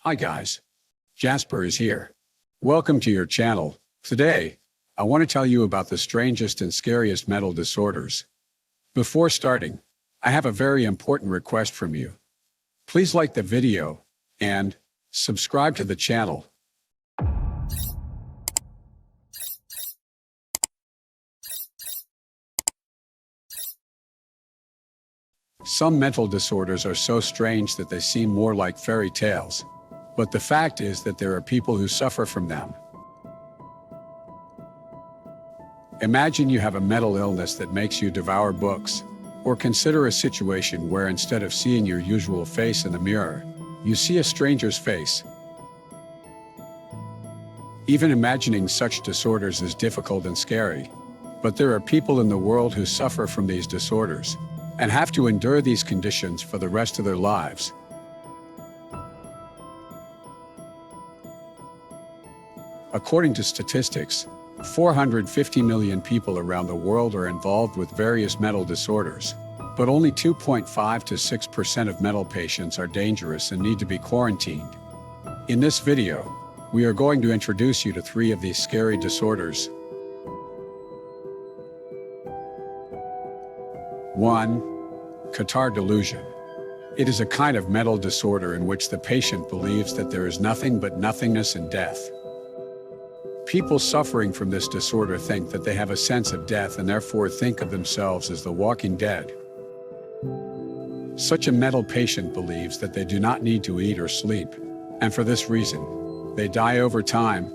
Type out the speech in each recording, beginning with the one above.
Hi guys, Jasper is here. Welcome to your channel. Today, I want to tell you about the strangest and scariest mental disorders. Before starting, I have a very important request from you. Please like the video and subscribe to the channel. Some mental disorders are so strange that they seem more like fairy tales. But the fact is that there are people who suffer from them. Imagine you have a mental illness that makes you devour books, or consider a situation where instead of seeing your usual face in the mirror, you see a stranger's face. Even imagining such disorders is difficult and scary, but there are people in the world who suffer from these disorders and have to endure these conditions for the rest of their lives. According to statistics, 450 million people around the world are involved with various mental disorders, but only 2.5 to 6% of mental patients are dangerous and need to be quarantined. In this video, we are going to introduce you to 3 of these scary disorders. 1. Catarrh delusion. It is a kind of mental disorder in which the patient believes that there is nothing but nothingness and death. People suffering from this disorder think that they have a sense of death and therefore think of themselves as the walking dead. Such a mental patient believes that they do not need to eat or sleep, and for this reason, they die over time.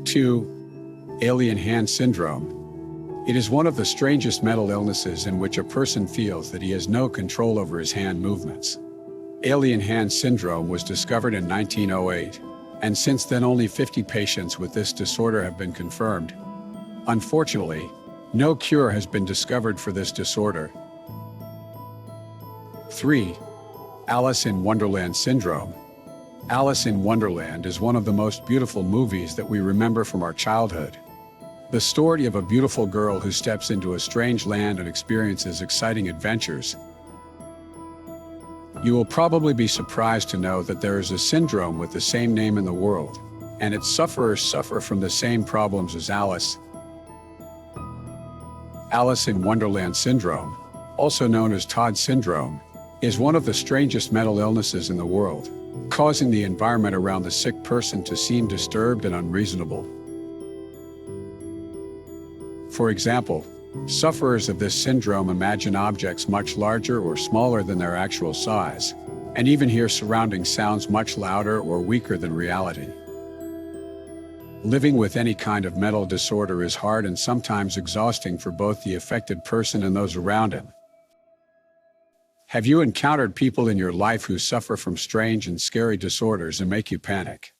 2. Alien hand syndrome. It is one of the strangest mental illnesses in which a person feels that he has no control over his hand movements. Alien hand syndrome was discovered in 1908, and since then only 50 patients with this disorder have been confirmed. Unfortunately, no cure has been discovered for this disorder. 3. Alice in Wonderland syndrome. Alice in Wonderland is one of the most beautiful movies that we remember from our childhood. The story of a beautiful girl who steps into a strange land and experiences exciting adventures. You will probably be surprised to know that there is a syndrome with the same name in the world, and its sufferers suffer from the same problems as Alice. Alice in Wonderland syndrome, also known as Todd syndrome, is one of the strangest mental illnesses in the world, causing the environment around the sick person to seem disturbed and unreasonable. For example, sufferers of this syndrome imagine objects much larger or smaller than their actual size, and even hear surrounding sounds much louder or weaker than reality. Living with any kind of mental disorder is hard and sometimes exhausting for both the affected person and those around him. Have you encountered people in your life who suffer from strange and scary disorders and make you panic?